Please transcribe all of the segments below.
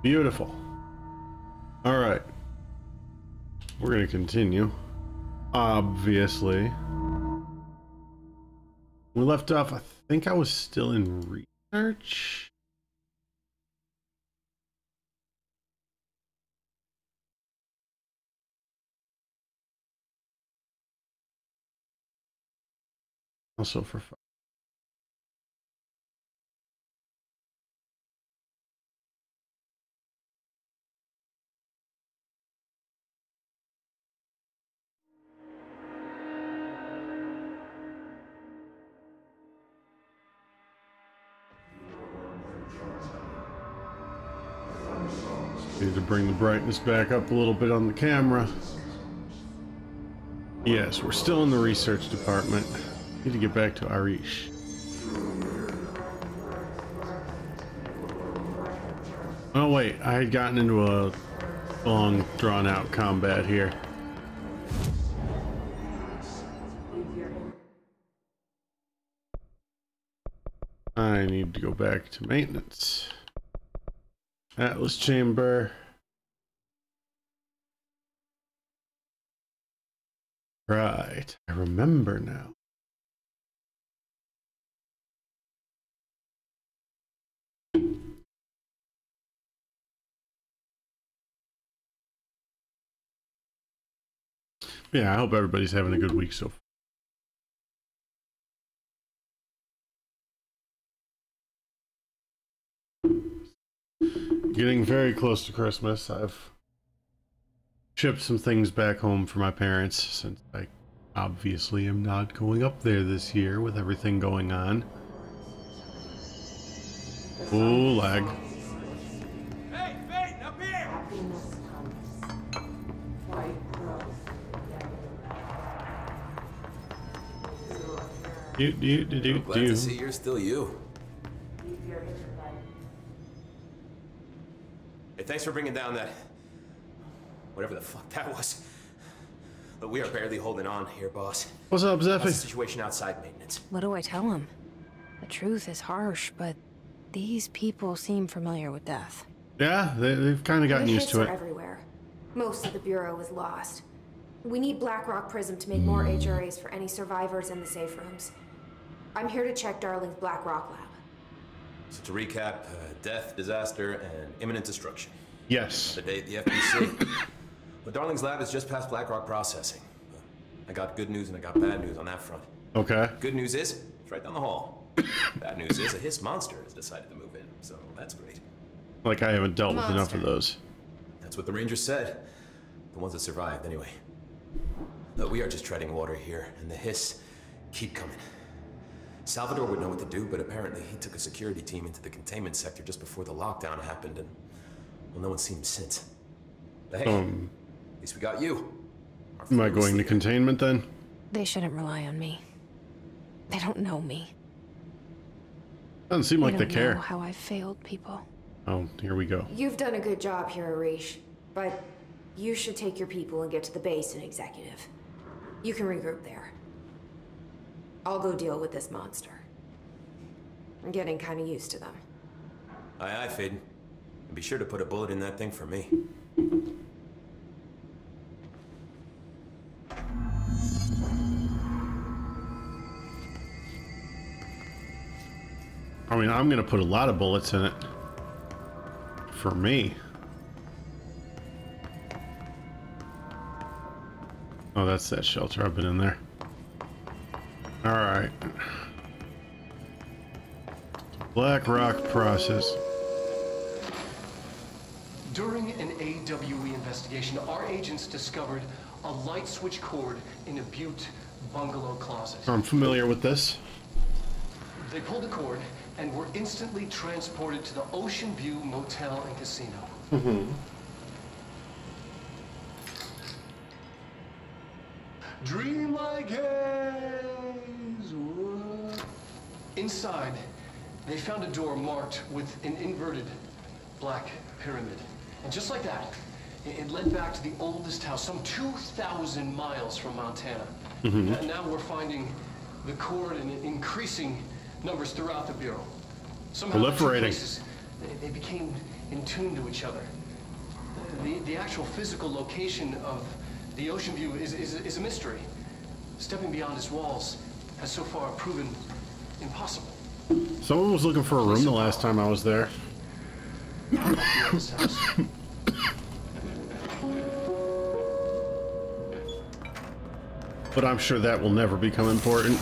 Beautiful. All right. We're going to continue. Obviously. We left off, I think I was still in research. Also for fun. Need to bring the brightness back up a little bit on the camera. Yes, we're still in the research department. Need to get back to Arish. Oh wait, I had gotten into a long drawn out combat here. I need to go back to maintenance. Atlas chamber. Right, I remember now. Yeah, I hope everybody's having a good week so far. Getting very close to Christmas. I've shipped some things back home for my parents since I obviously am not going up there this year with everything going on. Oh, lag. Hey, Peyton, up here! Glad to see you're still you. Hey, thanks for bringing down that... whatever the fuck that was. But we are barely holding on here, boss. What's up, Zephy? How's the situation outside maintenance? What do I tell him? The truth is harsh, but these people seem familiar with death. Yeah, they've kind of gotten used to it. Everywhere. Most of the Bureau is lost. We need Blackrock Prism to make more HRAs for any survivors in the safe rooms. I'm here to check Darling's Blackrock lab. So to recap, death, disaster, and imminent destruction. Yes. The day at the FBC. But Darling's lab is just past Blackrock processing. I got good news and I got bad news on that front. Okay. Good news is, it's right down the hall. Bad news is, a Hiss monster has decided to move in, so that's great. Like I haven't dealt with enough of those. That's what the Rangers said. The ones that survived, anyway. We are just treading water here, and the Hiss keep coming. Salvador would know what to do, but apparently he took a security team into the containment sector just before the lockdown happened, and well, no one's seen him since. But hey, at least we got you. Am I going to containment then? They shouldn't rely on me. They don't know me. Doesn't seem like they care. They don't know how I've failed people. Oh, here we go. You've done a good job here, Arish, but you should take your people and get to the base and executive. You can regroup there. I'll go deal with this monster. I'm getting kind of used to them. Aye, aye, Faden. And be sure to put a bullet in that thing for me. I mean, I'm gonna put a lot of bullets in it. For me. Oh, that's that shelter. I've been in there. Alright. Blackrock process. During an AWE investigation, our agents discovered a light switch cord in a Butte bungalow closet. I'm familiar with this. They pulled the cord and were instantly transported to the Ocean View Motel and Casino. Dream like haze. Inside, they found a door marked with an inverted black pyramid. And just like that, it led back to the oldest house, some 2,000 miles from Montana. And now we're finding the cord in increasing numbers throughout the Bureau. Somehow Proliferating. They became in tune to each other. The actual physical location of the Ocean View is a mystery. Stepping beyond its walls has so far proven impossible. Someone was looking for a room the last time I was there. But I'm sure that will never become important.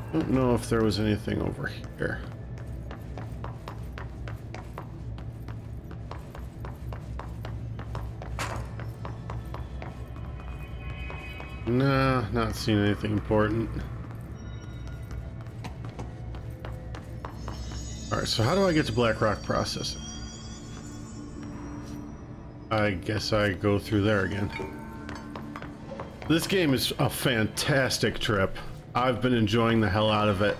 I don't know if there was anything over here. Nah, not seeing anything important. Alright, so how do I get to Blackrock Processing? I guess I go through there again. This game is a fantastic trip. I've been enjoying the hell out of it.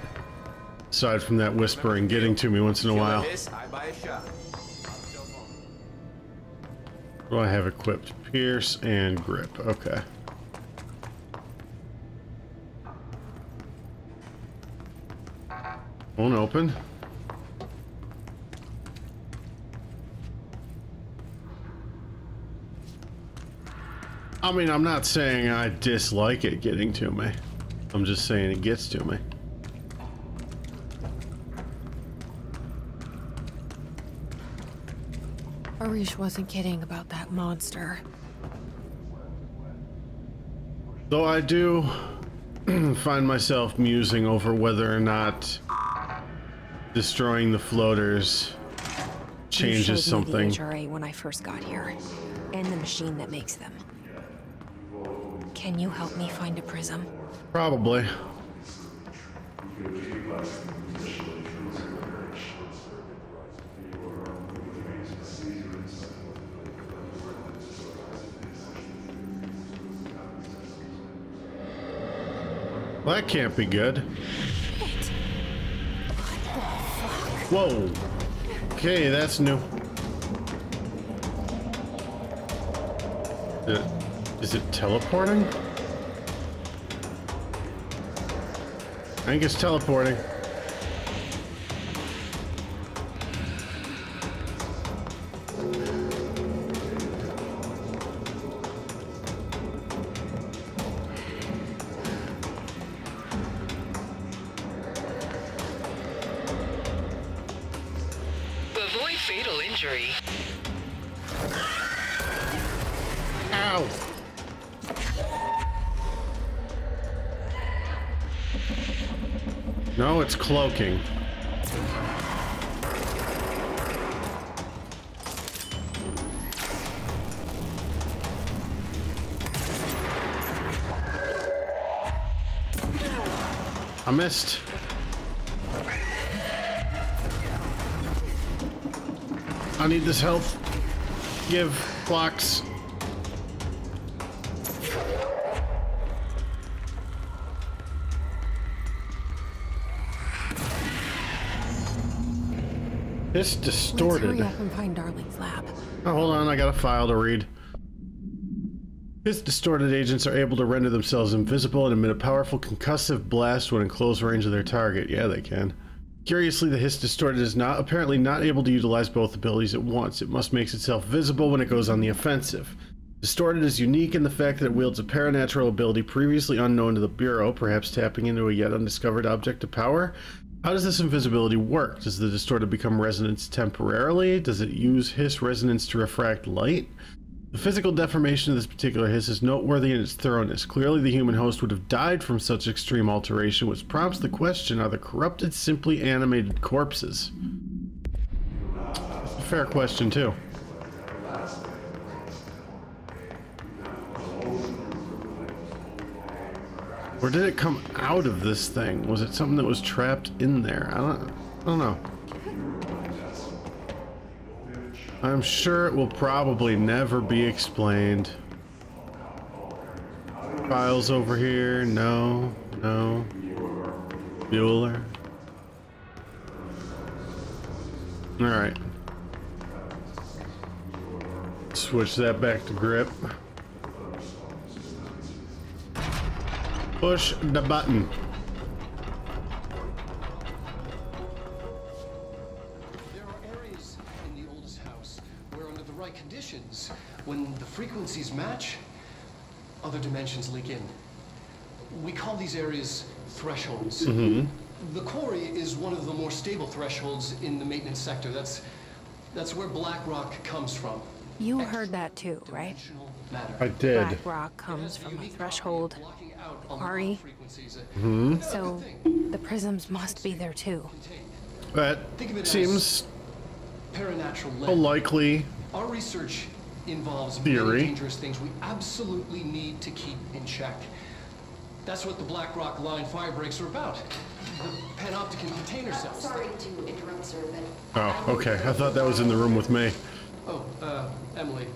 Aside from that whispering getting to me once in a while. What do I have equipped? Pierce and grip. Okay. Won't open. I mean, I'm not saying I dislike it getting to me. I'm just saying it gets to me. Arish wasn't kidding about that monster. Though I do find myself musing over whether or not destroying the floaters changes something. You showed me the HRA when I first got here, and the machine that makes them. Can you help me find a prism? Probably. Well, that can't be good. Whoa. Okay, that's new. Is it teleporting? I think it's teleporting. Avoid fatal injury. Ow! No, it's cloaking. I missed. I need this help. Give blocks. It's distorted. Let's hurry up and find Darling's lab. Oh, hold on, I got a file to read. His distorted agents are able to render themselves invisible and emit a powerful concussive blast when in close range of their target. Yeah, they can. Curiously, the Hiss Distorted is apparently not able to utilize both abilities at once. It must make itself visible when it goes on the offensive. Distorted is unique in the fact that it wields a paranatural ability previously unknown to the Bureau, perhaps tapping into a yet undiscovered object of power. How does this invisibility work? Does the Distorted become resonance temporarily? Does it use Hiss resonance to refract light? The physical deformation of this particular Hiss is noteworthy in its thoroughness. Clearly the human host would have died from such extreme alteration, which prompts the question, are the corrupted simply animated corpses? That's a fair question too. Or did it come out of this thing? Was it something that was trapped in there? I don't know. I'm sure it will probably never be explained. Files over here. No. Bueller. Alright. Switch that back to grip. Push the button. There are areas in the oldest house where under the right conditions, when the frequencies match, other dimensions leak in. We call these areas thresholds. The quarry is one of the more stable thresholds in the maintenance sector. That's where Black Rock comes from. You heard that too, right? Dimensional matter. I did. Black rock comes from a threshold. Blocking out The quarry. frequencies. So the prisms must be there too. That Think of it seems as paranatural a lens. likely. Our research involves Theory. many dangerous things we absolutely need to keep in check. That's what the Black Rock Line fire breaks are about. The panopticon container cells. Sorry to interrupt, sir, but... Oh, okay. I thought that was in the room with me. Oh, Emily.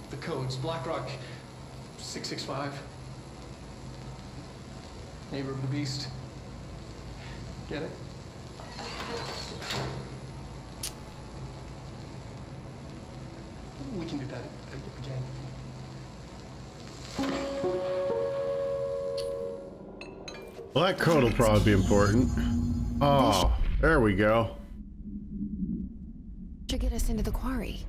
The codes. Black Rock 665. Neighbor of the Beast. Get it? We can do that again. Well, that code will probably be important. Oh, there we go. Should get us into the quarry.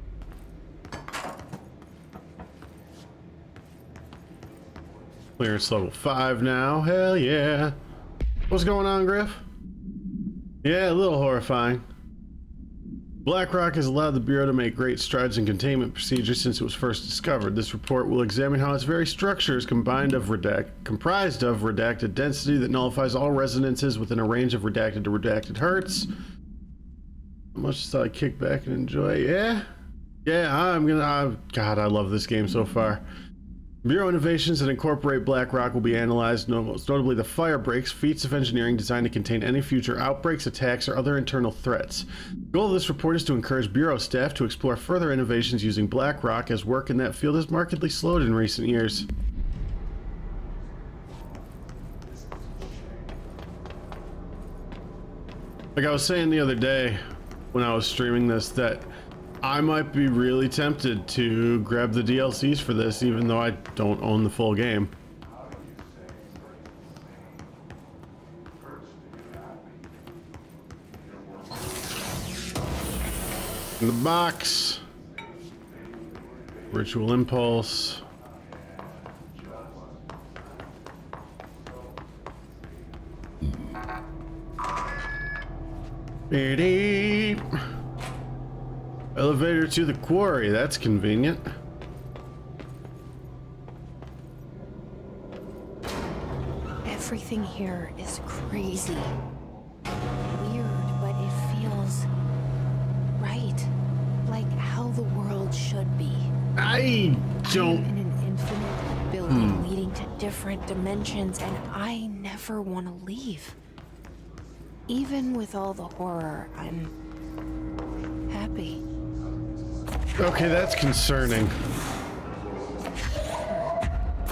Clearance level 5 now. Hell yeah. What's going on, Griff? Yeah, a little horrifying. BlackRock has allowed the Bureau to make great strides in containment procedures since it was first discovered. This report will examine how its very structure is comprised of redacted density that nullifies all resonances within a range of redacted to redacted hertz. How much do I kick back and enjoy? Yeah? Yeah, God, I love this game so far. Bureau innovations that incorporate BlackRock will be analyzed, most notably the fire breaks, feats of engineering designed to contain any future outbreaks, attacks, or other internal threats. The goal of this report is to encourage Bureau staff to explore further innovations using BlackRock, as work in that field has markedly slowed in recent years. Like I was saying the other day when I was streaming this, that I might be really tempted to grab the DLCs for this, even though I don't own the full game. In the box. Ritual Impulse. Beep. Elevator to the quarry, that's convenient. Everything here is crazy. Weird, but it feels right. Like how the world should be. I don't... I'm in an infinite building leading to different dimensions, and I never want to leave. Even with all the horror, I'm happy. Okay, that's concerning.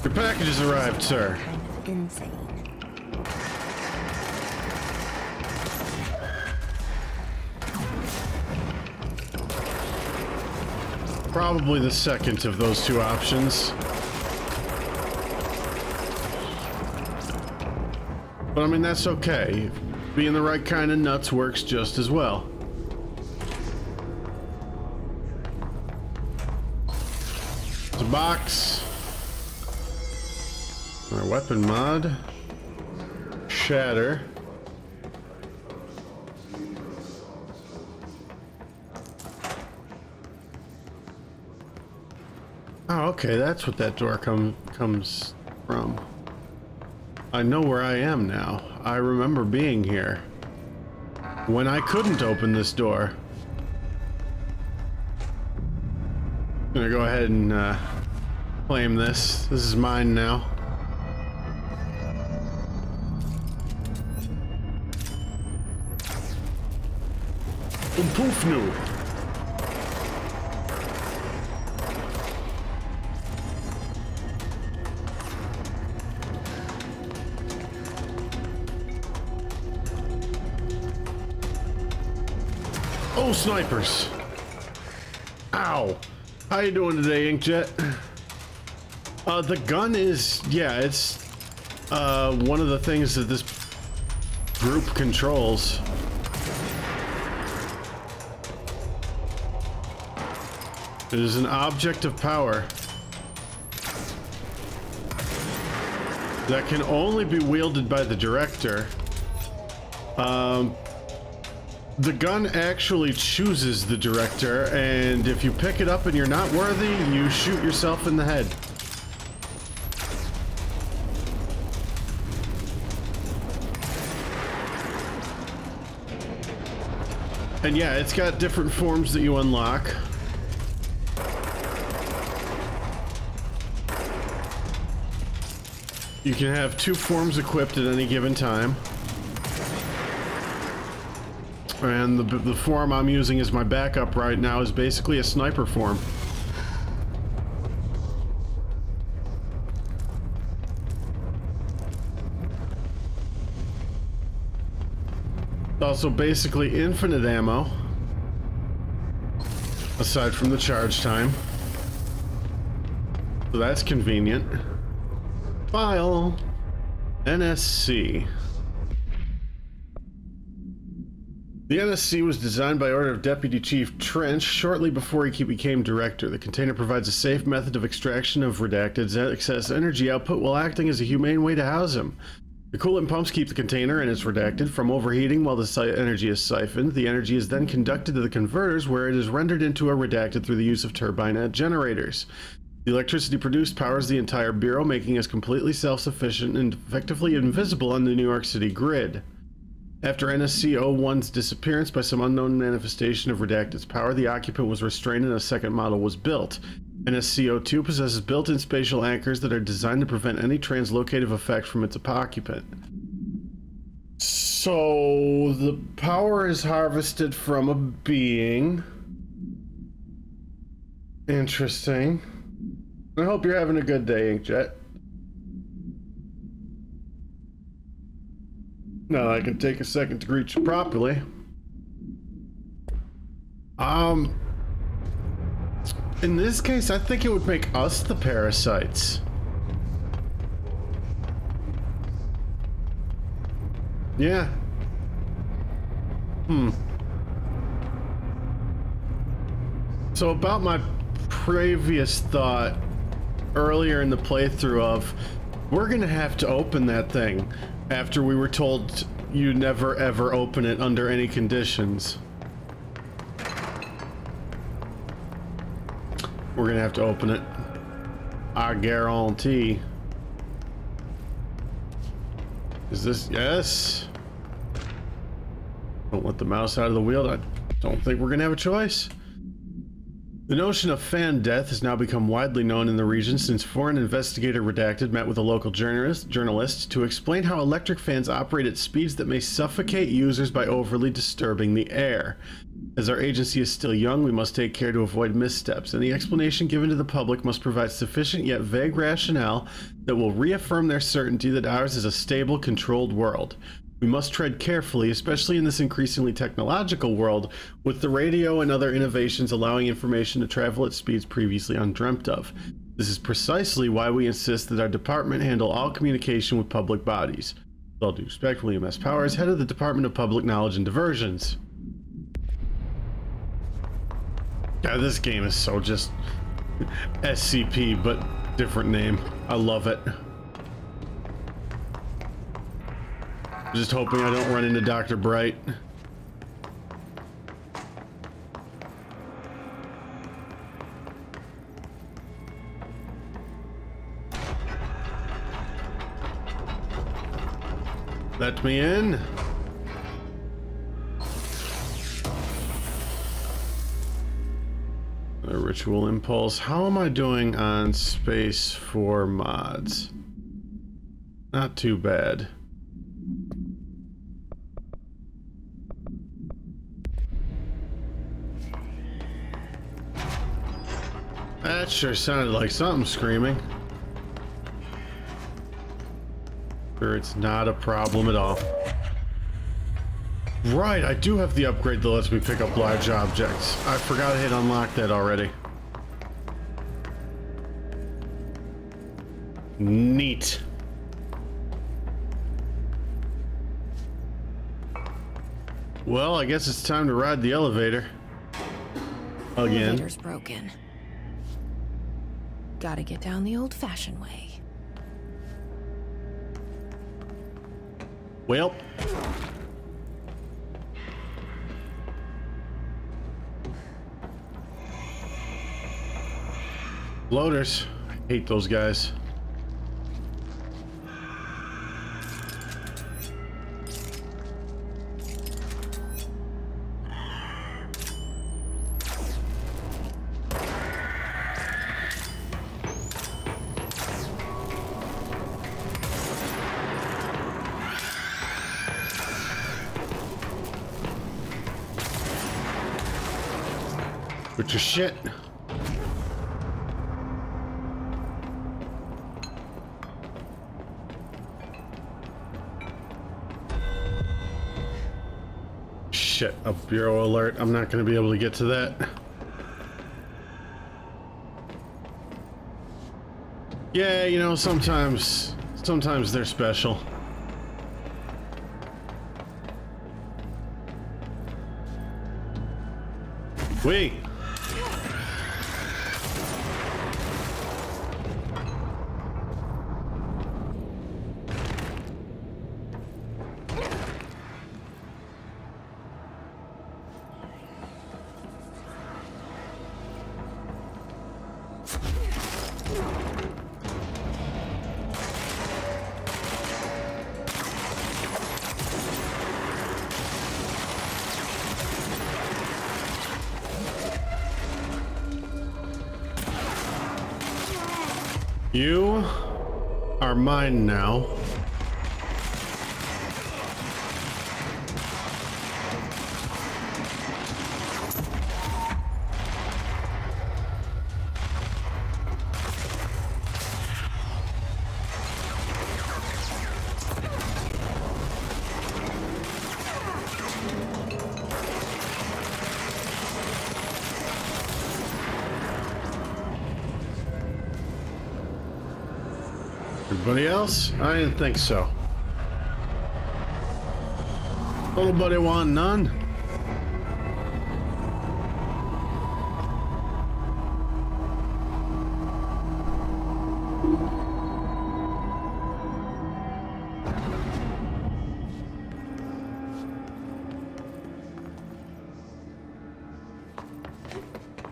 Your package has arrived, sir. Kind of insane. Probably the second of those two options. But I mean, that's okay. Being the right kind of nuts works just as well. There's a box. Our weapon mod. Shatter. Oh, okay, that's what that door comes from. I know where I am now. I remember being here when I couldn't open this door. I'm gonna go ahead and claim this. This is mine now. Poofnu. Oh, snipers. Ow. How you doing today, Inkjet? The gun is, yeah, it's one of the things that this group controls. It is an object of power that can only be wielded by the director. The gun actually chooses the director, and if you pick it up and you're not worthy, you shoot yourself in the head. And yeah, it's got different forms that you unlock. You can have 2 forms equipped at any given time. And the form I'm using as my backup right now is basically a sniper form. It's also basically infinite ammo, aside from the charge time. So that's convenient. File NSC. The NSC was designed by order of Deputy Chief Trench shortly before he became director. The container provides a safe method of extraction of Redacted's excess energy output while acting as a humane way to house him. The coolant pumps keep the container and its Redacted from overheating while the energy is siphoned. The energy is then conducted to the converters where it is rendered into a Redacted through the use of turbine generators. The electricity produced powers the entire bureau, making us completely self-sufficient and effectively invisible on the New York City grid. After NSC-01's disappearance by some unknown manifestation of Redacted's power, the occupant was restrained and a second model was built. NSC-02 possesses built-in spatial anchors that are designed to prevent any translocative effect from its occupant. So the power is harvested from a being. Interesting. I hope you're having a good day, Inkjet. Now I can take a second to greet you properly. In this case, I think it would make us the parasites. Yeah. So about my previous thought earlier in the playthrough of, we're gonna have to open that thing after we were told you never ever open it under any conditions. We're gonna have to open it. I guarantee. Is this? Yes. Don't let the mouse out of the wheel. I don't think we're gonna have a choice. The notion of fan death has now become widely known in the region since foreign investigator Redacted met with a local journalist to explain how electric fans operate at speeds that may suffocate users by overly disturbing the air. As our agency is still young, we must take care to avoid missteps, and the explanation given to the public must provide sufficient yet vague rationale that will reaffirm their certainty that ours is a stable, controlled world. We must tread carefully, especially in this increasingly technological world, with the radio and other innovations allowing information to travel at speeds previously undreamt of. This is precisely why we insist that our department handle all communication with public bodies. With all due respect, William S. Powers, head of the Department of Public Knowledge and Diversions. God, this game is so just SCP, but different name. I love it. Just hoping I don't run into Dr. Bright. Let me in. A ritual impulse. How am I doing on space for mods? Not too bad. That sure sounded like something screaming. Sure, it's not a problem at all. Right, I do have the upgrade that lets me pick up large objects. I forgot I had unlocked that already. Neat. Well, I guess it's time to ride the elevator. Again. Elevator's broken. Gotta get down the old-fashioned way. Well. Loaders. I hate those guys. Put your shit. Shit, a bureau alert. I'm not going to be able to get to that. Yeah, you know, sometimes they're special. Wait. You are mine now. Everybody else? I didn't think so. Nobody want none?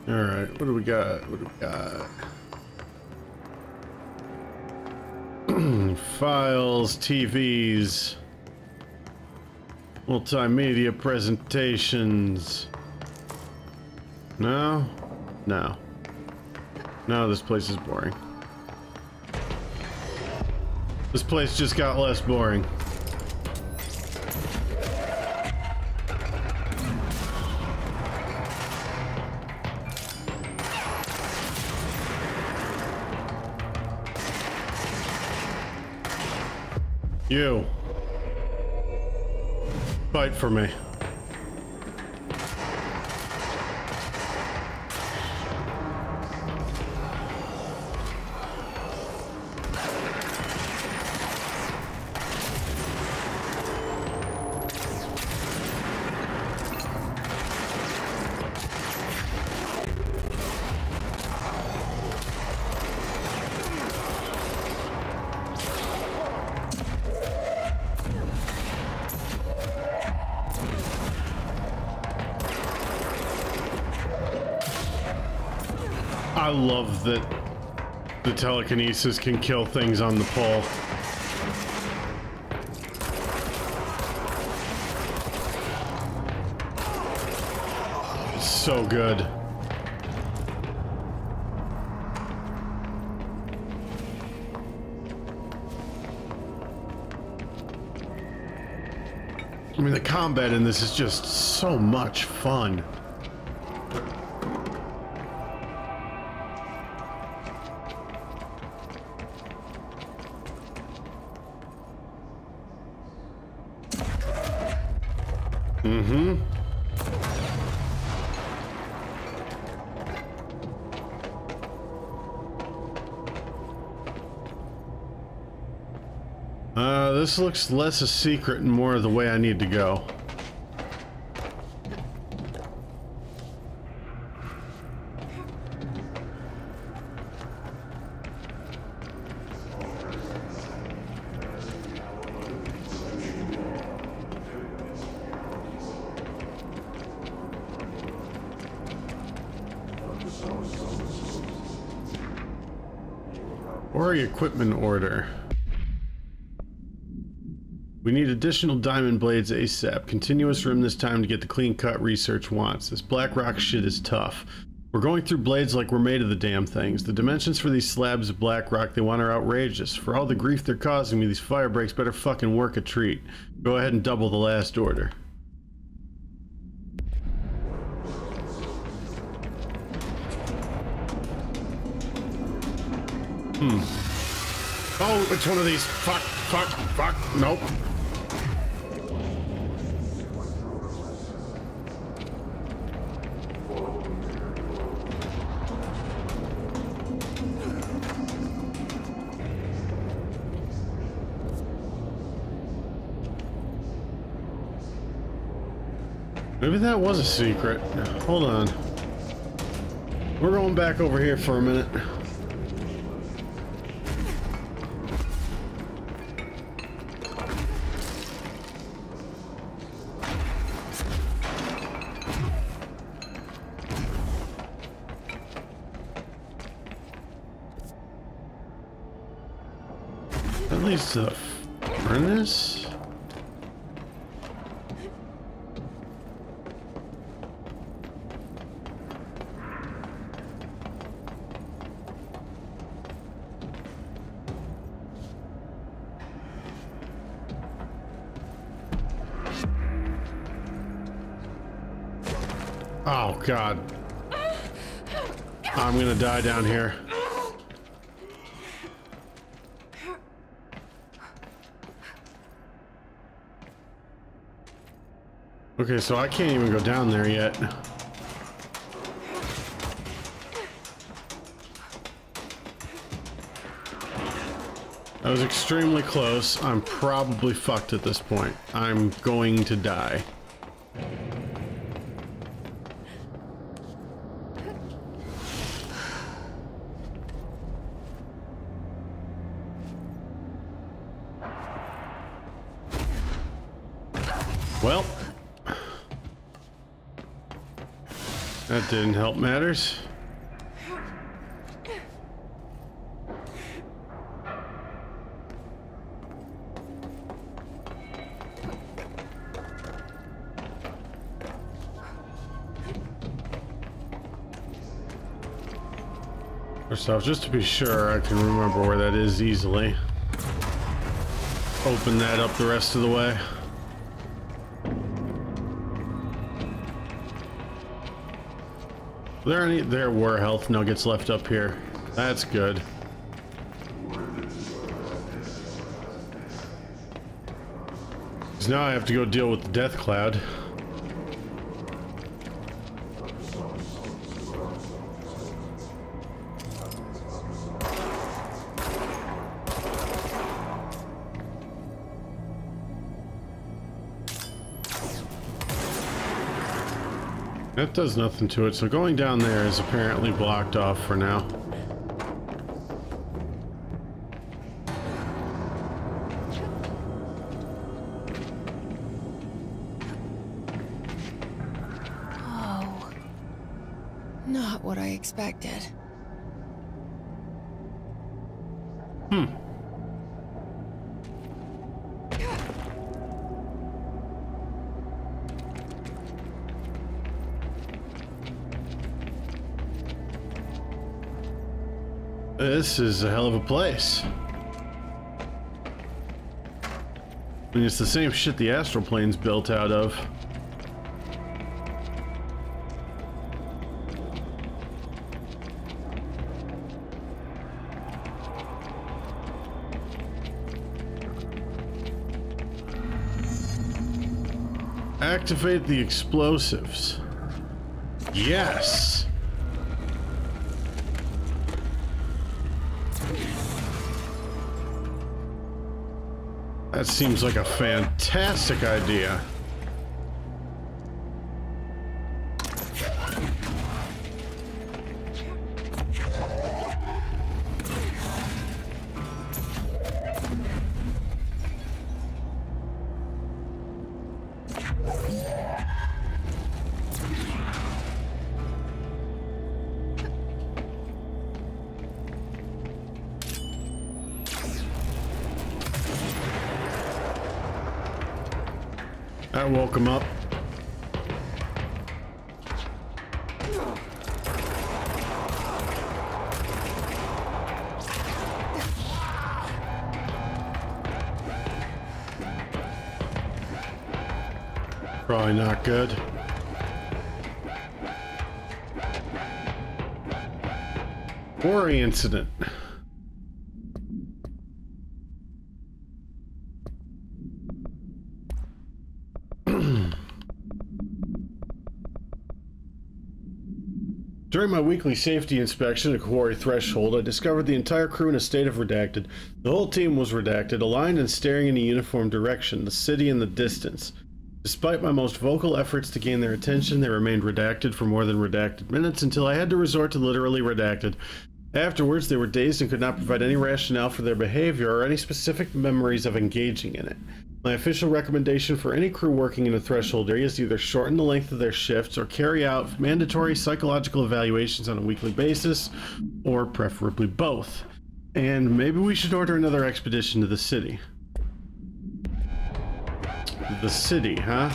All right, what do we got? What do we got? Files, TVs, multimedia presentations. No, no, no, this place is boring. This place just got less boring. You. Fight for me. I love that the telekinesis can kill things on the pole. So good. I mean, the combat in this is just so much fun. This looks less a secret and more of the way I need to go. Or equipment order. We need additional diamond blades ASAP. Continuous rim this time to get the clean cut research wants. This black rock shit is tough. We're going through blades like we're made of the damn things. The dimensions for these slabs of black rock they want are outrageous. For all the grief they're causing me, these fire breaks better fucking work a treat. Go ahead and double the last order. Oh, it's one of these. Fuck, fuck, fuck. Nope. Maybe that was a secret. Hold on. We're going back over here for a minute. That leads to the furnace? Oh, God. I'm gonna die down here. Okay, so I can't even go down there yet. That was extremely close. I'm probably fucked at this point. I'm going to die. Well, that didn't help matters. First off, just to be sure I can remember where that is easily. Open that up the rest of the way. There were health nuggets left up here. That's good. Because now I have to go deal with the death cloud. That does nothing to it, so going down there is apparently blocked off for now. Oh, not what I expected. This is a hell of a place. I mean, it's the same shit the astral plane's built out of. Activate the explosives. Yes. That seems like a fantastic idea. That woke him up. Probably not good. Quarry incident. During my weekly safety inspection at Quarry Threshold, I discovered the entire crew in a state of redacted. The whole team was redacted, aligned and staring in a uniform direction, the city in the distance. Despite my most vocal efforts to gain their attention, they remained redacted for more than redacted minutes until I had to resort to literally redacted. Afterwards, they were dazed and could not provide any rationale for their behavior or any specific memories of engaging in it. My official recommendation for any crew working in a threshold area is to either shorten the length of their shifts or carry out mandatory psychological evaluations on a weekly basis, or preferably both. And maybe we should order another expedition to the city. The city, huh?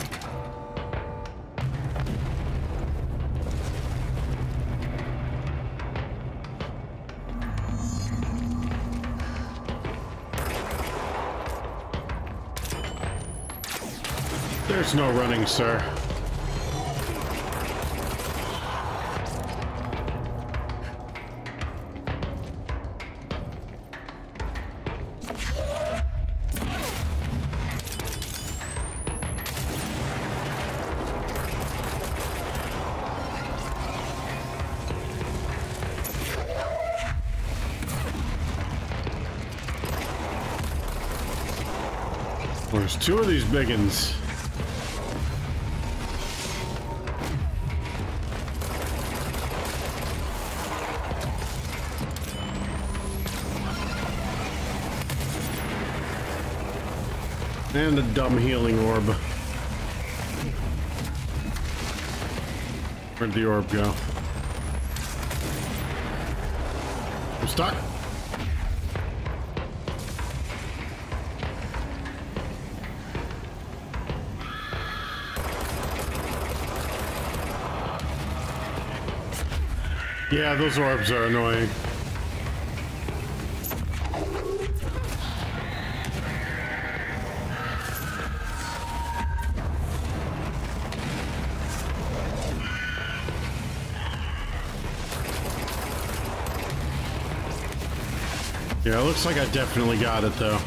There's no running, sir. There's two of these biggins. And a dumb healing orb. Where'd the orb go? I'm stuck. Yeah, those orbs are annoying. Yeah, it looks like I definitely got it, though.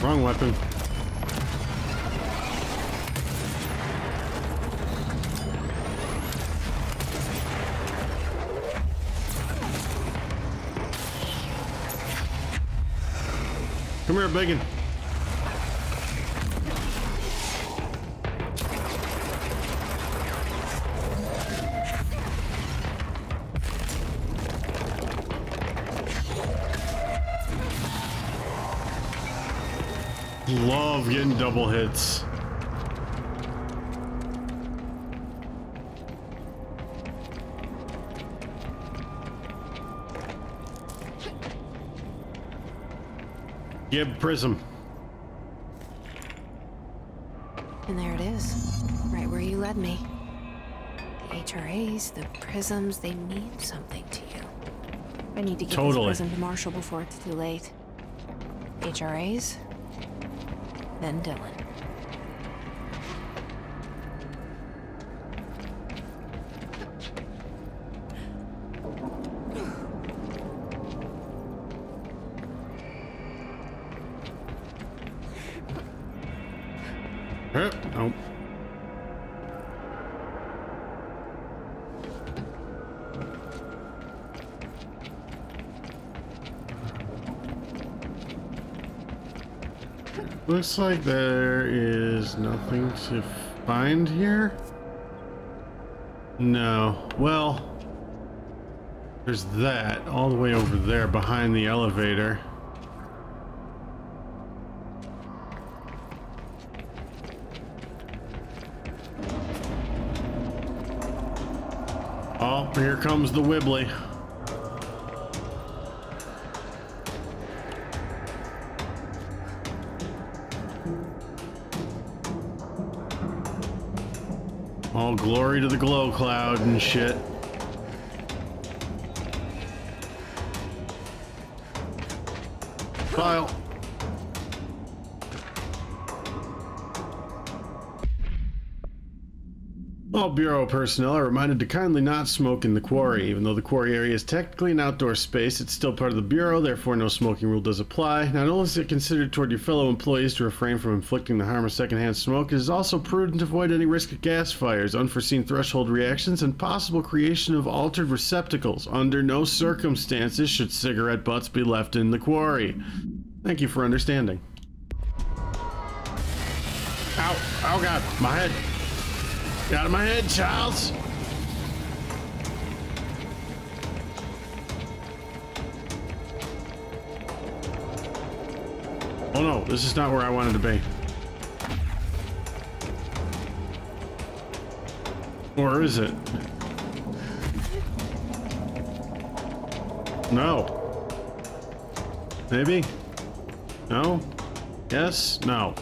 Wrong weapon. Come here, Biggin. Love getting double hits. Gib Prism. And there it is, right where you led me. The HRAs, the prisms, they mean something to you. I need to get this prism to Marshall before it's too late. HRAs, then Dylan. Nope. Looks like there is nothing to find here. No. Well, there's that all the way over there behind the elevator. Oh. Oh, here comes the Wibbly. All glory to the glow cloud and shit. File. All Bureau personnel are reminded to kindly not smoke in the quarry. Even though the quarry area is technically an outdoor space, it's still part of the Bureau, therefore no smoking rule does apply. Not only is it considered toward your fellow employees to refrain from inflicting the harm of secondhand smoke, it is also prudent to avoid any risk of gas fires, unforeseen threshold reactions, and possible creation of altered receptacles. Under no circumstances should cigarette butts be left in the quarry. Thank you for understanding. Ow! Oh god, my head! Get out of my head, Charles! Oh no, this is not where I wanted to be. Or is it? No. Maybe? No? Yes? No.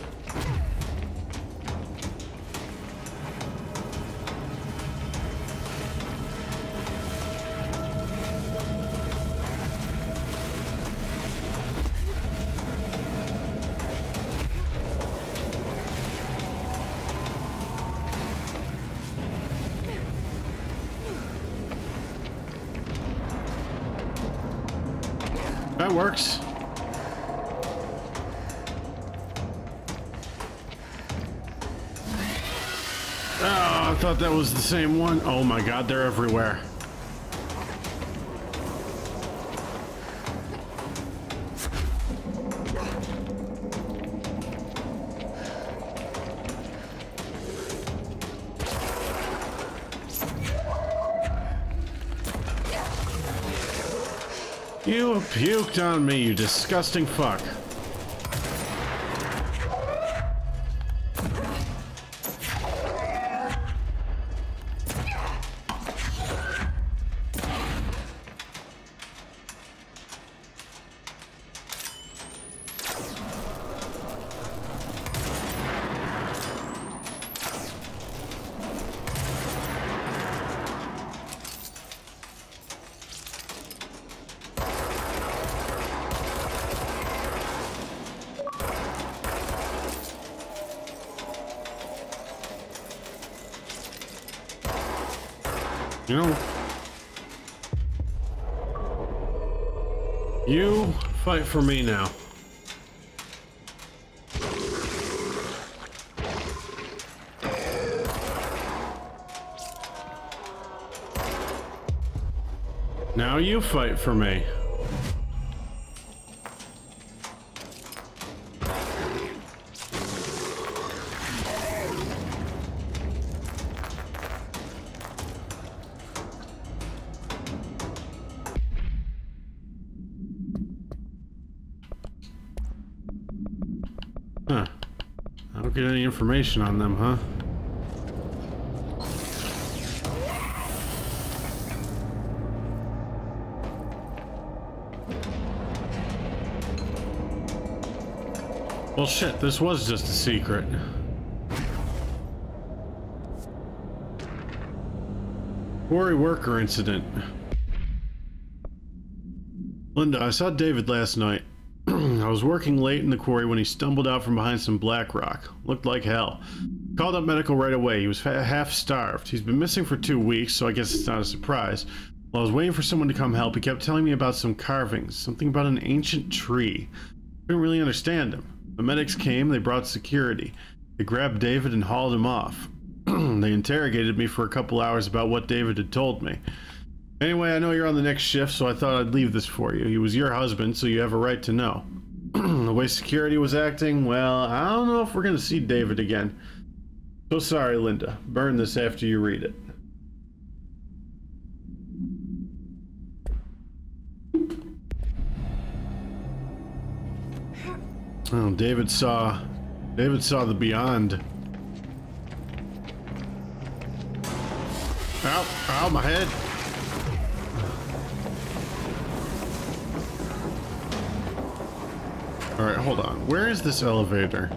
That works. Oh, I thought that was the same one. Oh my god, they're everywhere. You puked on me, you disgusting fuck. You know, you fight for me now. Now you fight for me. Huh. I don't get any information on them, huh? Well, shit, this was just a secret. Quarry worker incident. Linda, I saw David last night. I was working late in the quarry when he stumbled out from behind some black rock. Looked like hell. Called up medical right away. He was half starved. He's been missing for 2 weeks, so I guess it's not a surprise. While I was waiting for someone to come help, he kept telling me about some carvings. Something about an ancient tree. Couldn't really understand him. The medics came, they brought security. They grabbed David and hauled him off. They interrogated me for a couple hours about what David had told me. Anyway, I know you're on the next shift, so I thought I'd leave this for you. He was your husband, so you have a right to know. The way security was acting, well, I don't know if we're gonna see David again. So sorry, Linda. Burn this after you read it. Oh, David saw the beyond. Ow, ow, my head. Alright, hold on. Where is this elevator?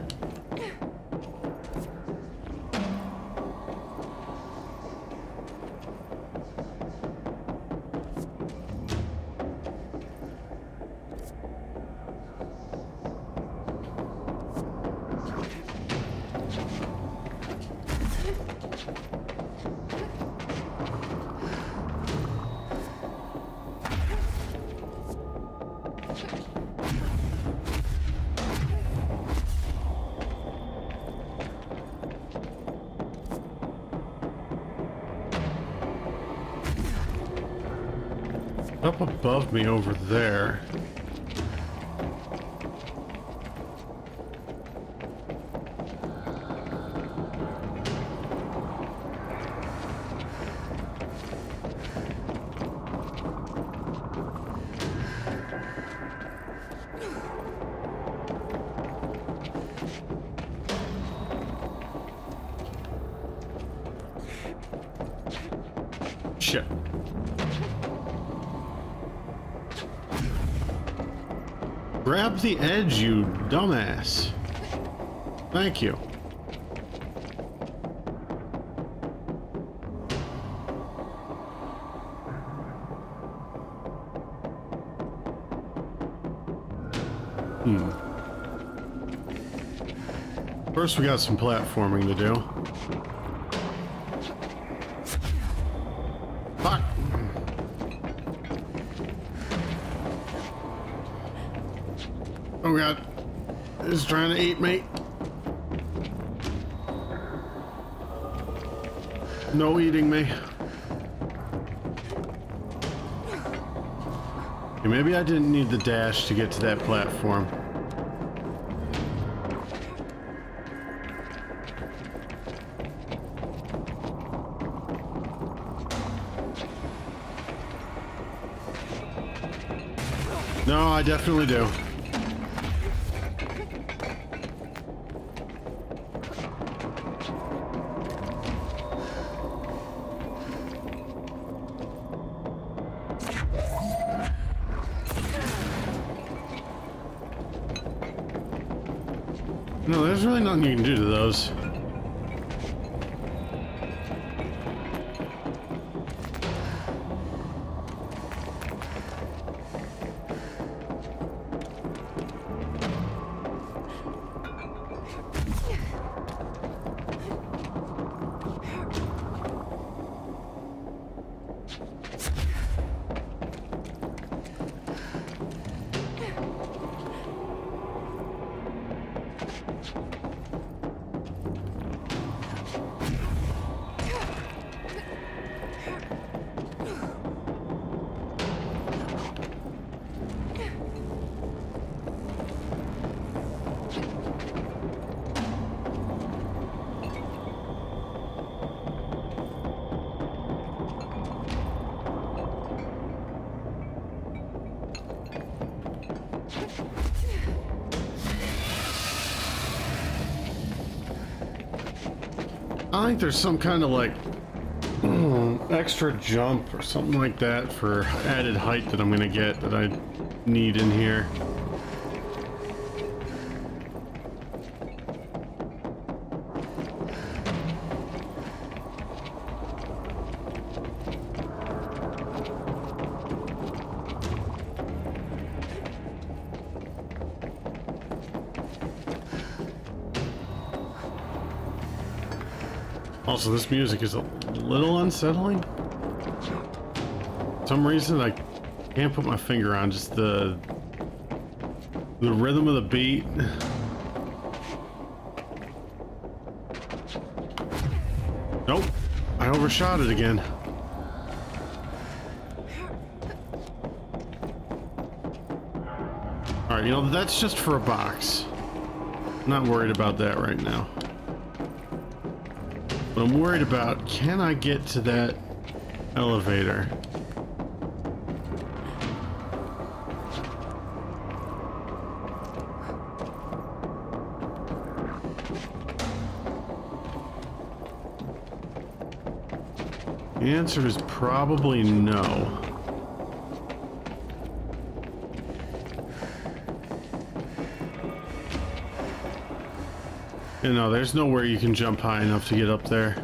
Up above me over there. Shit. Grab the edge, you dumbass. Thank you. First, we got some platforming to do. Fuck. Oh god, it's trying to eat me. No eating me. Okay, maybe I didn't need the dash to get to that platform. No, I definitely do. No, there's really nothing you can do to those. I think there's some kind of like extra jump or something like that for added height that I'm gonna get that I need in here. Also, this music is a little unsettling. For some reason, I can't put my finger on just the rhythm of the beat. Nope, I overshot it again. All right, you know, that's just for a box. I'm not worried about that right now. What I'm worried about, can I get to that elevator? The answer is probably no. You know, there's nowhere you can jump high enough to get up there.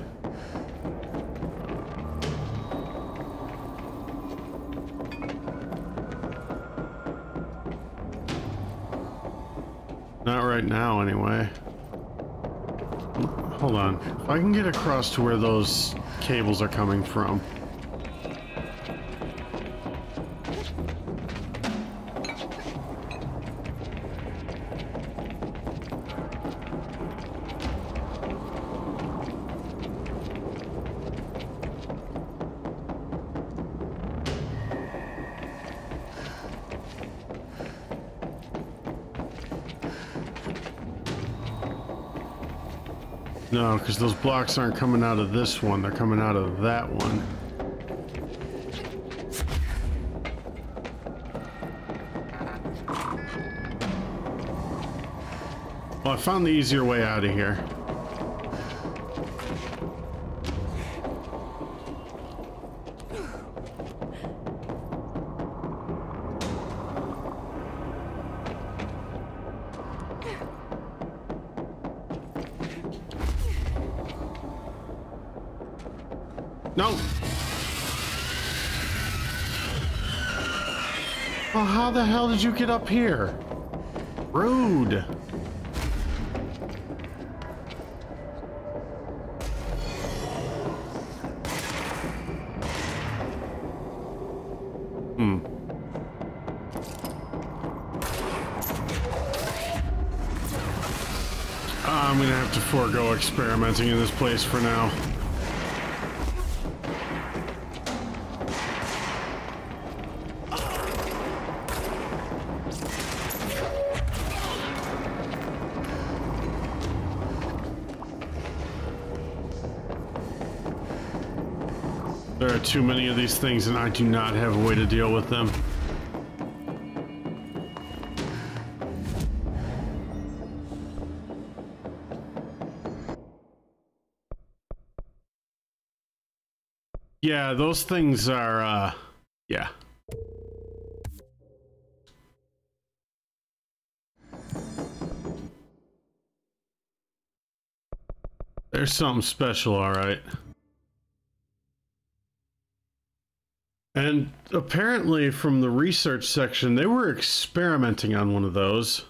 Not right now, anyway. Hold on. If I can get across to where those cables are coming from. No, because those blocks aren't coming out of this one, they're coming out of that one. Well, I found the easier way out of here. No! Well, how the hell did you get up here? Rude! I'm gonna have to forego experimenting in this place for now. There are too many of these things and I do not have a way to deal with them. Yeah, those things are, yeah. There's something special, all right. And apparently from the research section, they were experimenting on one of those.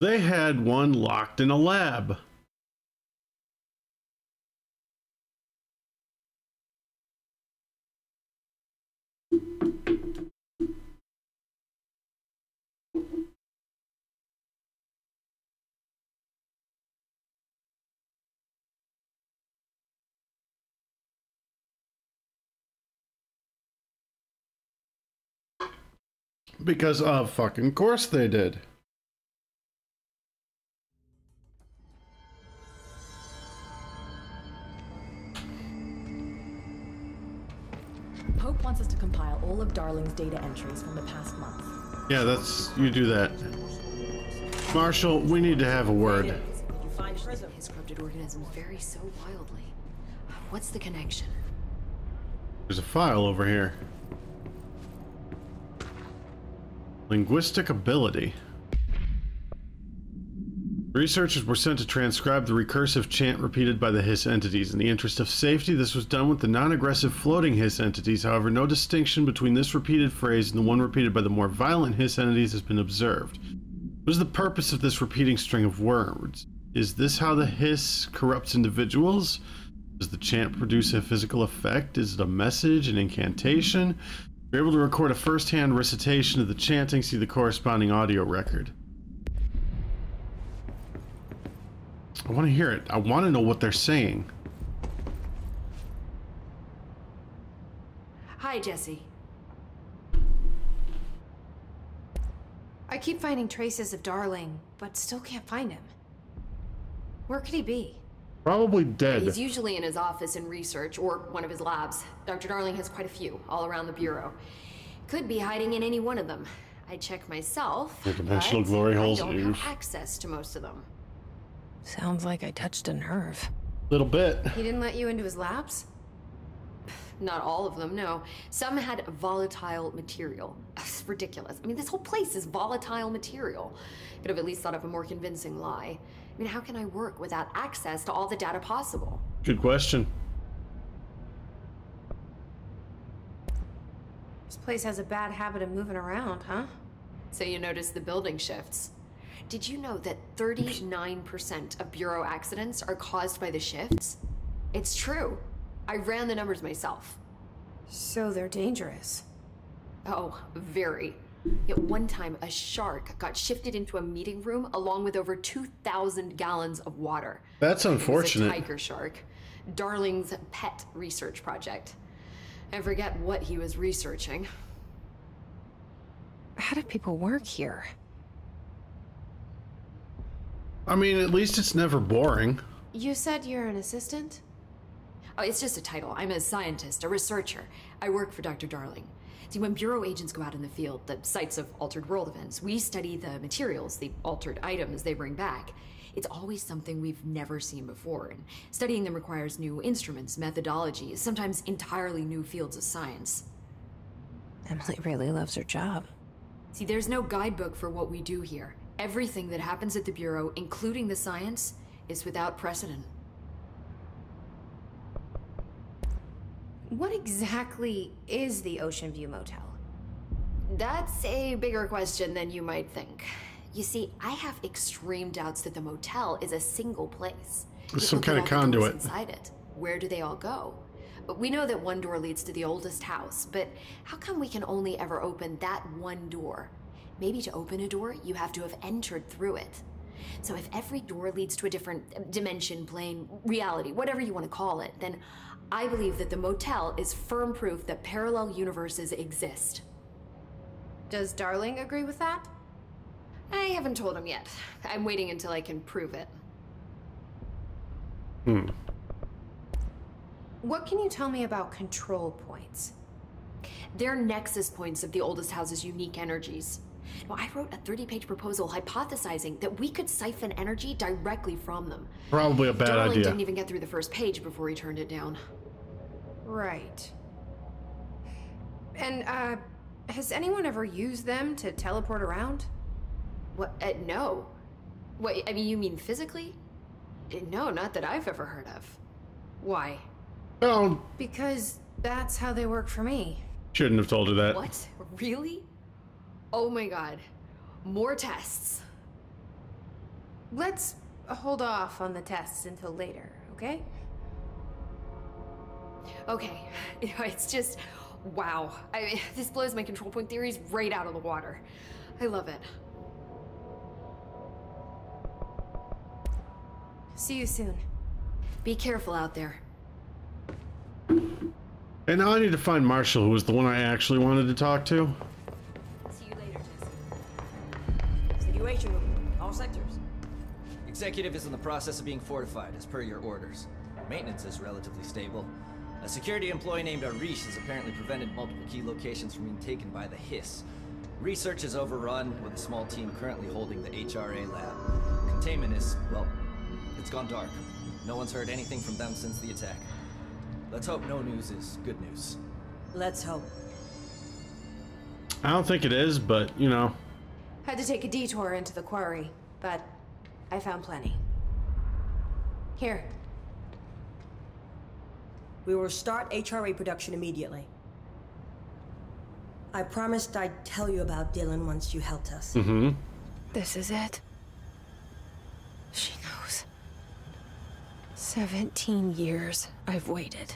They had one locked in a lab. Because of fucking course they did. Pope wants us to compile all of Darling's data entries from the past month. Yeah, that's... you do that. Marshall, we need to have a word. You find his corrupted organisms vary so wildly. What's the connection? There's a file over here. Linguistic ability. Researchers were sent to transcribe the recursive chant repeated by the Hiss entities. In the interest of safety, this was done with the non-aggressive floating Hiss entities. However, no distinction between this repeated phrase and the one repeated by the more violent Hiss entities has been observed. What is the purpose of this repeating string of words? Is this how the Hiss corrupts individuals? Does the chant produce a physical effect? Is it a message, an incantation? You're able to record a first-hand recitation of the chanting, see the corresponding audio record. I want to hear it. I want to know what they're saying. Hi, Jesse. I keep finding traces of Darling, but still can't find him. Where could he be? Probably dead. He's usually in his office in research, or one of his labs. Dr. Darling has quite a few, all around the Bureau. Could be hiding in any one of them. I check myself, The dimensional glory holes. I don't have access to most of them. Sounds like I touched a nerve. Little bit. He didn't let you into his labs? Not all of them, no. Some had volatile material. That's ridiculous. I mean, this whole place is volatile material. Could have at least thought of a more convincing lie. I mean, how can I work without access to all the data possible? Good question. This place has a bad habit of moving around, huh? So you notice the building shifts. Did you know that 39% of Bureau accidents are caused by the shifts? It's true. I ran the numbers myself. So they're dangerous. Oh, very. At one time, a shark got shifted into a meeting room along with over 2,000 gallons of water. That's unfortunate. It was a tiger shark. Darling's pet research project. I forget what he was researching. How do people work here? I mean, at least it's never boring. You said you're an assistant? Oh, it's just a title. I'm a scientist, a researcher. I work for Dr. Darling. See, when Bureau agents go out in the field, the sites of altered world events, we study the materials, the altered items they bring back. It's always something we've never seen before, and studying them requires new instruments, methodologies, sometimes entirely new fields of science. Emily really loves her job. See, there's no guidebook for what we do here. Everything that happens at the Bureau, including the science, is without precedent. What exactly is the Ocean View Motel? That's a bigger question than you might think. You see, I have extreme doubts that the motel is a single place. Some kind of conduit inside it. Where do they all go? We know that one door leads to the oldest house, but how come we can only ever open that one door? Maybe to open a door, you have to have entered through it. So if every door leads to a different dimension, plane, reality, whatever you want to call it, then I believe that the motel is firm proof that parallel universes exist. Does Darling agree with that? I haven't told him yet. I'm waiting until I can prove it. What can you tell me about control points? They're nexus points of the oldest house's unique energies. Now, I wrote a 30-page proposal hypothesizing that we could siphon energy directly from them. Probably a bad Darling idea. didn't even get through the first page before he turned it down. Right. And, has anyone ever used them to teleport around? What? No. What, I mean, you mean physically? No, not that I've ever heard of. Why? Oh, Because that's how they work for me. shouldn't have told her that. What? Really? Oh my god. More tests. Let's hold off on the tests until later, okay? Okay. It's just, wow. I mean, this blows my control point theories right out of the water. I love it. See you soon. Be careful out there. And now I need to find Marshall, who was the one I actually wanted to talk to. See you later, Jesse. Situation room, all sectors. Executive is in the process of being fortified, as per your orders. Maintenance is relatively stable. A security employee named Arish has apparently prevented multiple key locations from being taken by the Hiss. Research is overrun, with a small team currently holding the HRA lab. Containment is, well, it's gone dark. No one's heard anything from them since the attack. Let's hope no news is good news. Let's hope. I don't think it is, but, you know. Had to take a detour into the quarry, but I found plenty. Here. We will start HRA production immediately. I promised I'd tell you about Dylan once you helped us. This is it. She knows. 17 years I've waited.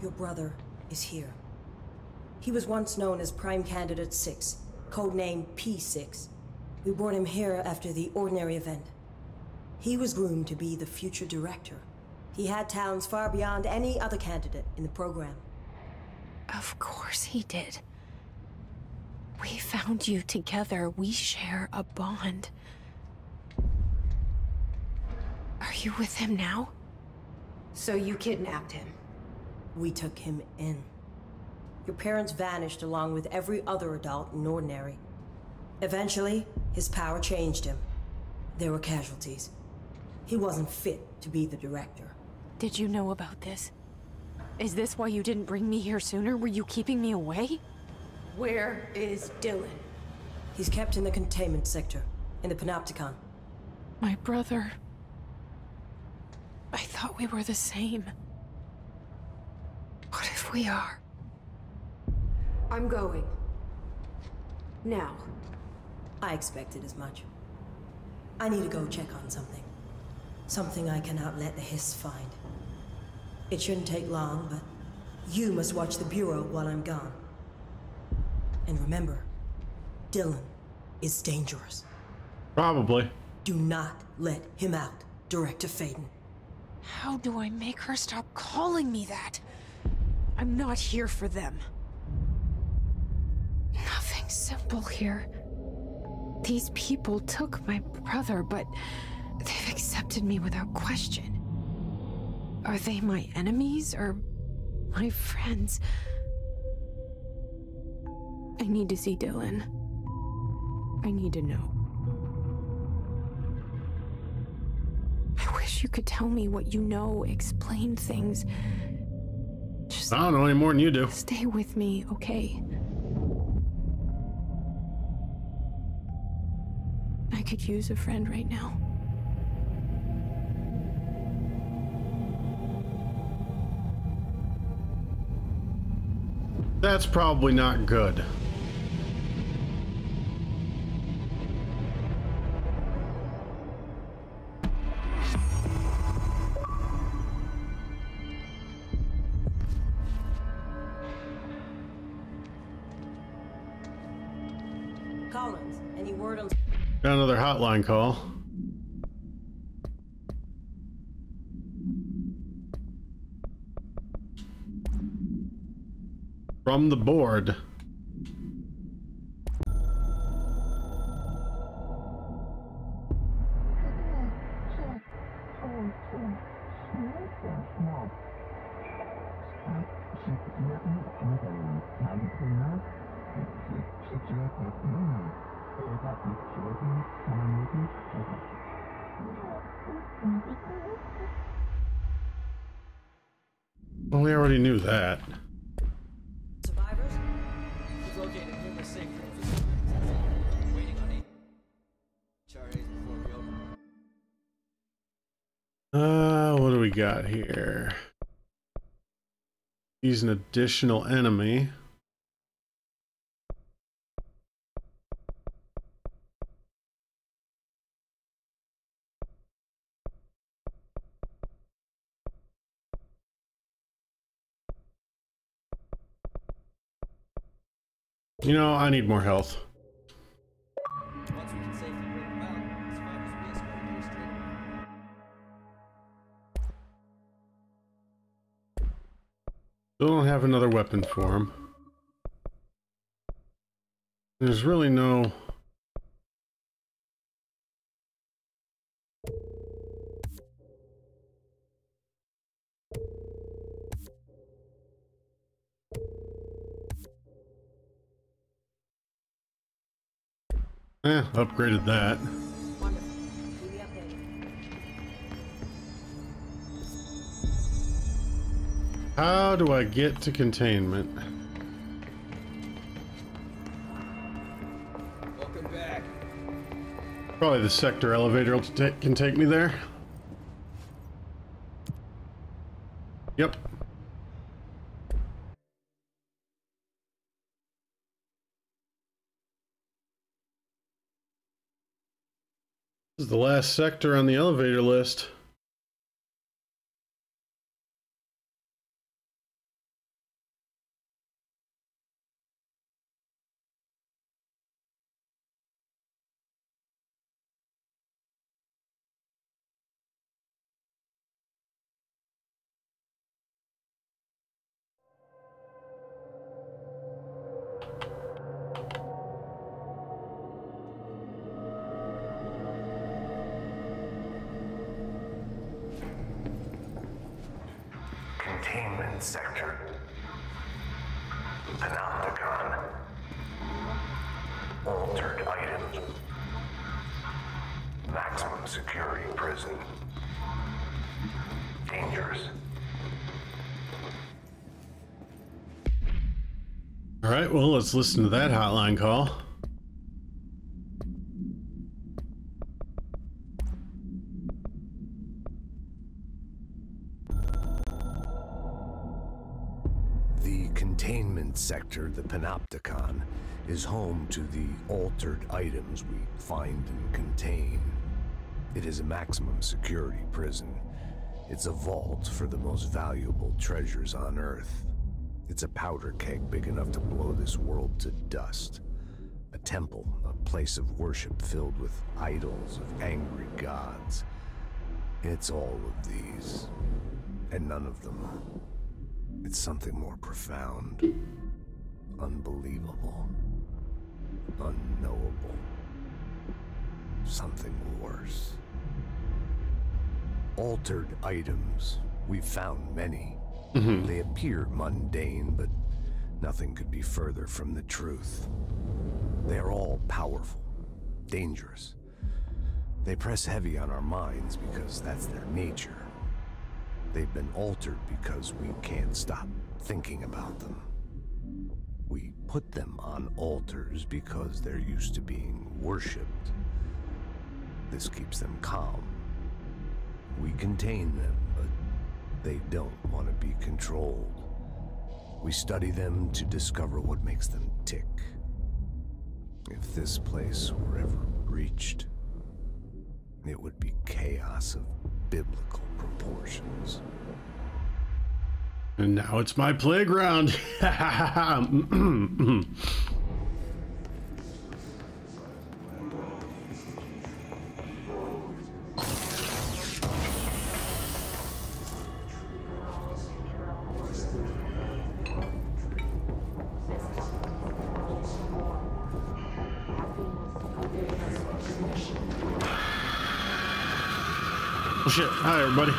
Your brother is here. He was once known as Prime Candidate 6, codename P6. We brought him here after the Ordinary event. He was groomed to be the future director. He had talents far beyond any other candidate in the program. Of course he did. We found you together. We share a bond. Are you with him now? So you kidnapped him? We took him in. Your parents vanished along with every other adult in Ordinary. Eventually, his power changed him. There were casualties. He wasn't fit to be the director. Did you know about this? Is this why you didn't bring me here sooner? Were you keeping me away? Where is Dylan? He's kept in the containment sector, in the Panopticon. My brother. I thought we were the same. What if we are? I'm going. Now. I expected as much. I need to go check on something. Something I cannot let the Hiss find. It shouldn't take long, but you must watch the Bureau while I'm gone. And remember, Dylan is dangerous. Probably. Do not let him out, Director Faden. How do I make her stop calling me that? I'm not here for them. Nothing simple here. These people took my brother, but they've accepted me without question. Are they my enemies or my friends? I need to see Dylan. I need to know. I wish you could tell me what you know, explain things. Just I don't know any more than you do. stay with me, okay? I could use a friend right now. That's probably not good. Collins, any word on... Got another hotline call. From the board. Well, we already knew that. Survivors? We've located numerous safe rooms. Waiting on HRAs before we open. What do we got here? He's an additional enemy. You know, I need more health. Once we can safely bring them out, survivors will be escorted here straight away. Still don't have another weapon for him. There's really no... upgraded that. Wonderful. Keep me updated. How do I get to containment? Welcome back. Probably the sector elevator can take me there. Yep. This is the last sector on the elevator list. Containment sector. Panopticon. Altered items. Maximum security prison. Dangerous. All right, well, let's listen to that hotline call. The containment sector, the Panopticon, is home to the altered items we find and contain. It is a maximum security prison. It's a vault for the most valuable treasures on Earth. It's a powder keg big enough to blow this world to dust. A temple, a place of worship filled with idols of angry gods. It's all of these, and none of them. It's something more profound, unbelievable, unknowable, something worse. Altered items. We've found many. They appear mundane, but nothing could be further from the truth. They are all powerful, dangerous. They press heavy on our minds because that's their nature. They've been altered because we can't stop thinking about them. We put them on altars because they're used to being worshipped. This keeps them calm. We contain them, but they don't want to be controlled. We study them to discover what makes them tick. If this place were ever breached, it would be chaos of biblical proportions. And now it's my playground. Oh shit, hi everybody.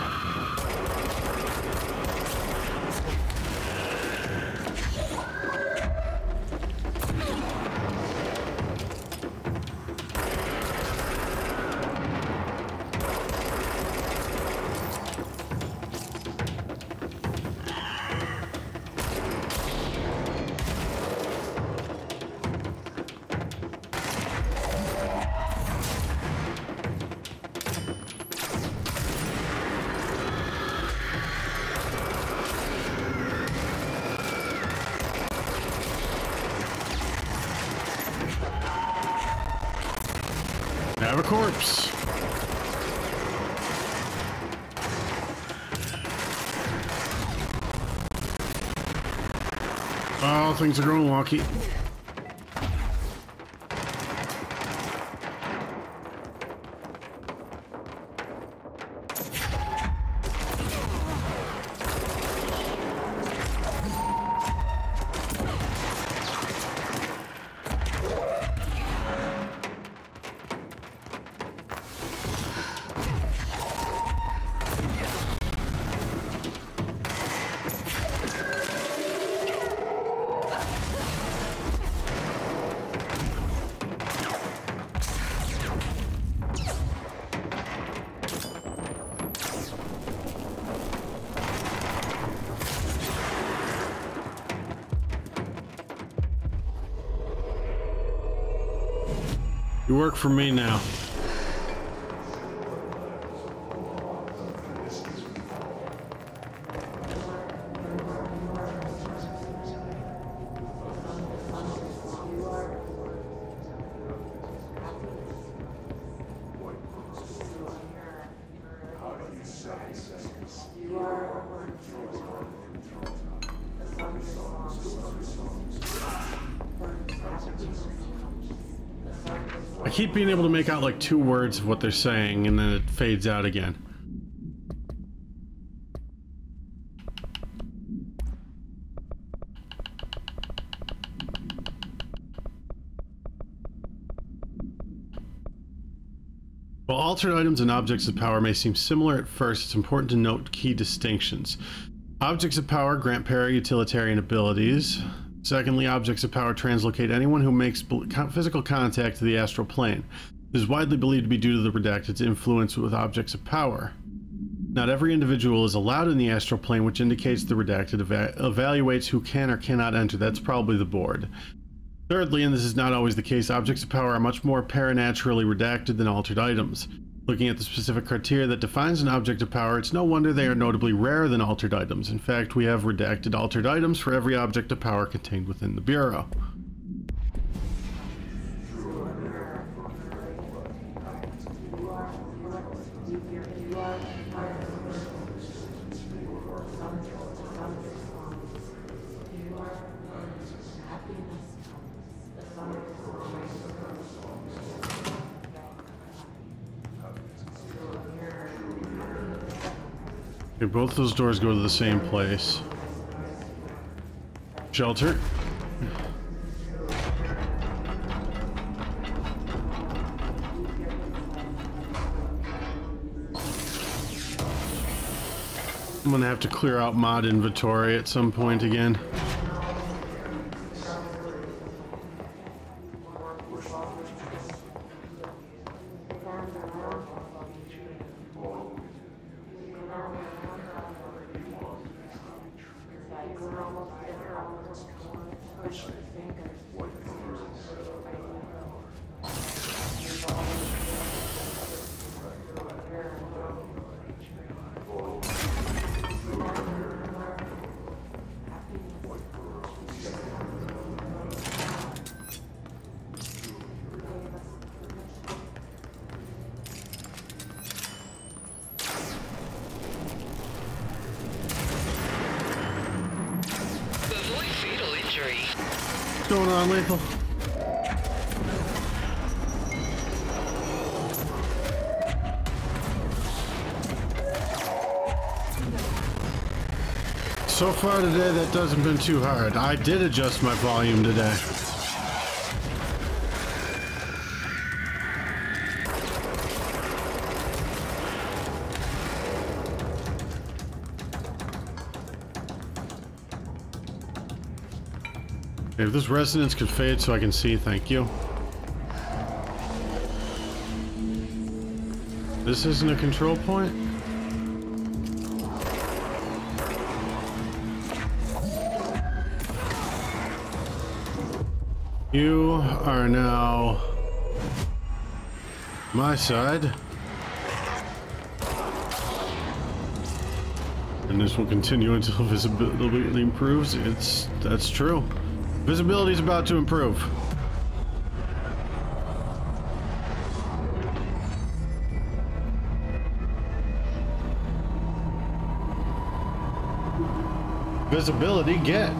Have a corpse. Oh, things are going wonky. You work for me now. I keep being able to make out like 2 words of what they're saying, and then it fades out again. While altered items and objects of power may seem similar at first, it's important to note key distinctions. Objects of power grant para-utilitarian abilities. Secondly, objects of power translocate anyone who makes physical contact to the astral plane. This is widely believed to be due to the Redacted's influence with objects of power. Not every individual is allowed in the astral plane, which indicates the redacted evaluates who can or cannot enter. That's probably the board. Thirdly, and this is not always the case, objects of power are much more paranaturally redacted than altered items. Looking at the specific criteria that defines an object of power, it's no wonder they are notably rarer than altered items. In fact, we have redacted altered items for every object of power contained within the Bureau. Okay, both those doors go to the same place. Shelter. I'm gonna have to clear out mod inventory at some point again. What's going on, Lethal? So far today, that doesn't been too hard. I did adjust my volume today. If this resonance could fade so I can see, thank you. This isn't a control point? You are now my side. And this will continue until visibility improves. That's true. Visibility is about to improve. Visibility get.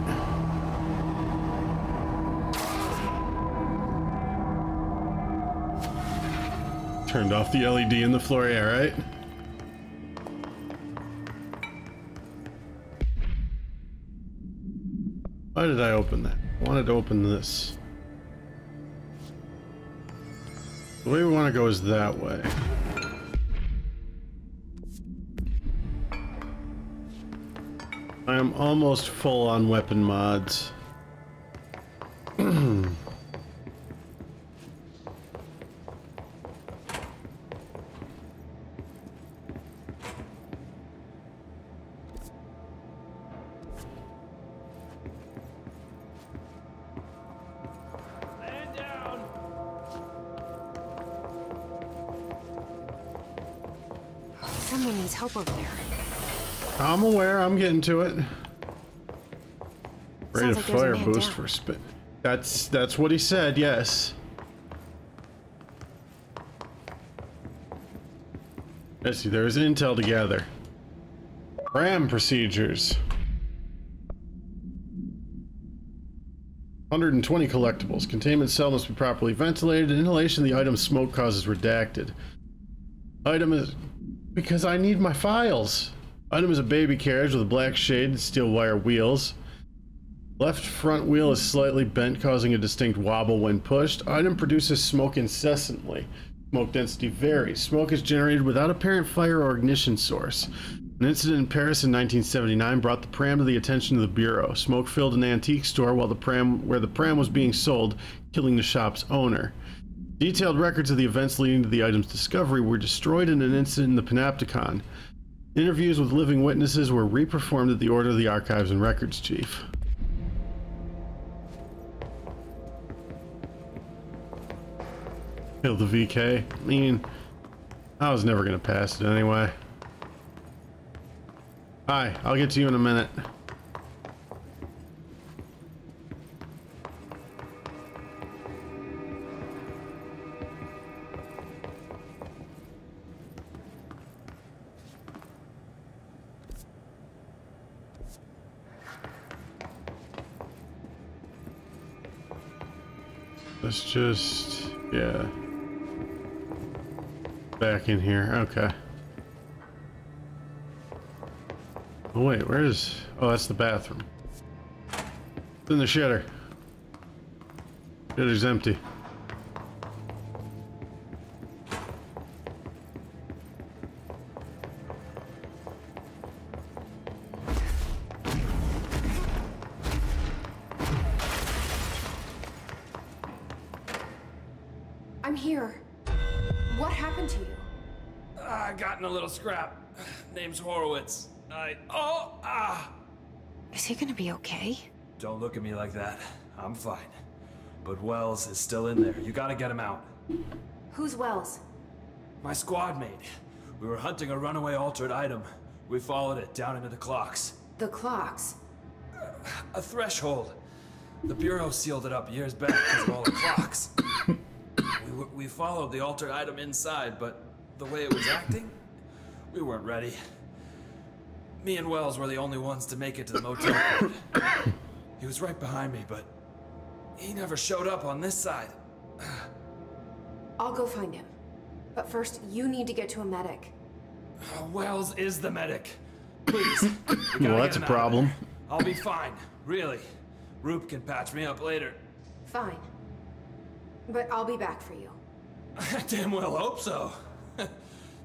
Turned off the LED in the floor, yeah, right? Why did I open that? I wanted to open this. The way we want to go is that way. I am almost full on weapon mods. Someone needs help over there. I'm aware, I'm getting to it. Rate of like fire there's a man boost down. for spin. That's what he said, yes. I see, there is intel to gather. RAM procedures. 120 collectibles. Containment cell must be properly ventilated. Inhalation of the item's smoke causes redacted. Item is... because I need my files. Item is a baby carriage with a black shade and steel wire wheels. Left front wheel is slightly bent, causing a distinct wobble when pushed. Item produces smoke incessantly. Smoke density varies. Smoke is generated without apparent fire or ignition source. An incident in Paris in 1979 brought the pram to the attention of the Bureau. Smoke filled an antique store where the pram was being sold, killing the shop's owner. Detailed records of the events leading to the item's discovery were destroyed in an incident in the Panopticon. Interviews with living witnesses were reperformed at the order of the Archives and Records Chief. Kill the VK. I mean, I was never gonna pass it anyway. Hi, I'll get to you in a minute. Let's just, yeah. Back in here, okay. Oh wait, where is, oh that's the bathroom. It's in the shitter. Shitter's empty. I'm here. What happened to you? I got in a little scrap. Name's Horowitz. Is he gonna be okay? Don't look at me like that. I'm fine. But Wells is still in there. You gotta get him out. Who's Wells? My squad mate. We were hunting a runaway altered item. We followed it down into the clocks. The clocks? A threshold. The Bureau sealed it up years back because of all the clocks. We followed the altered item inside, but the way it was acting, we weren't ready. Me and Wells were the only ones to make it to the motel court. He was right behind me, but he never showed up on this side. I'll go find him. But first, you need to get to a medic. Wells is the medic. Please. Well, that's a problem. I'll be fine, really. Roop can patch me up later. Fine. But I'll be back for you. I damn well hope so.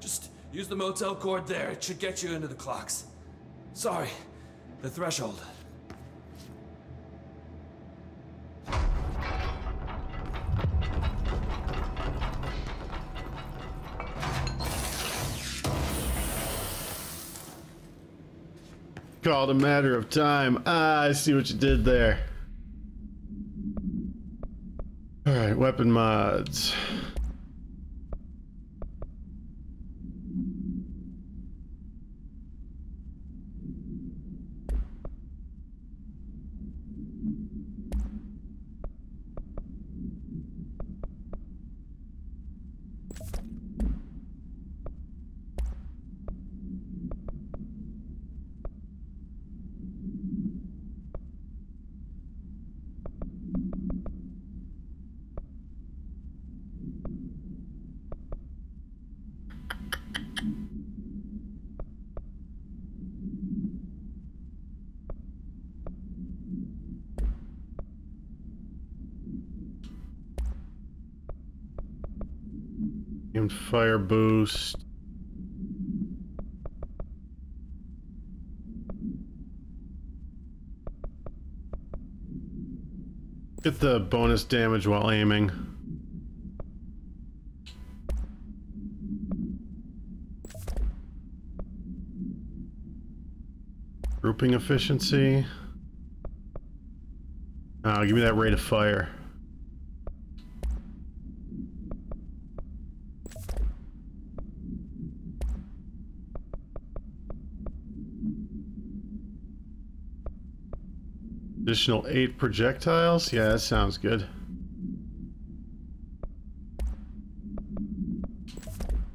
Just use the motel cord there. It should get you into the clocks. Sorry, the threshold. Called a matter of time. Ah, I see what you did there. Alright, weapon mods. And fire boost. Get the bonus damage while aiming. Grouping efficiency. Give me that rate of fire. Additional 8 projectiles? Yeah, that sounds good.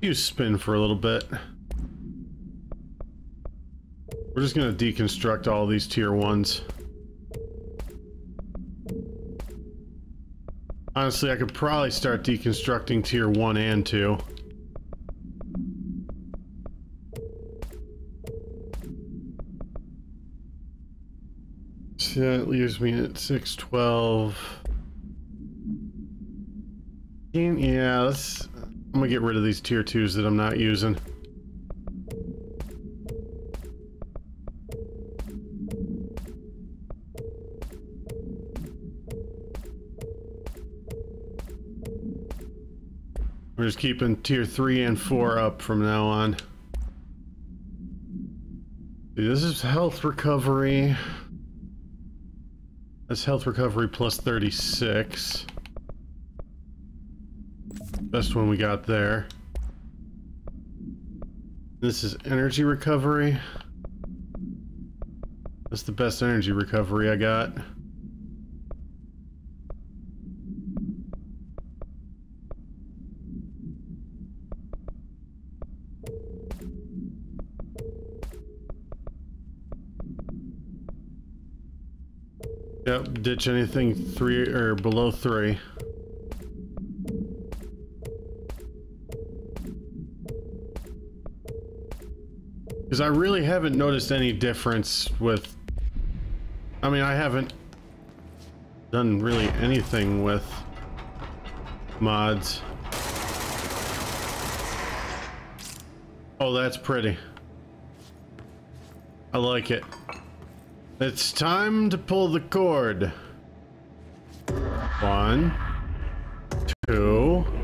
You spin for a little bit. We're just gonna deconstruct all these tier 1s. Honestly, I could probably start deconstructing tier 1 and 2. So that leaves me at 612. Yeah, I'm gonna get rid of these tier 2s that I'm not using. We're just keeping tier 3 and 4 up from now on. This is health recovery. That's health recovery plus 36. Best one we got there. This is energy recovery. That's the best energy recovery I got. Yep, ditch anything 3 or below 3. Because I really haven't noticed any difference with... I mean, I haven't done really anything with mods. Oh, that's pretty. I like it. It's time to pull the cord. 1, 2...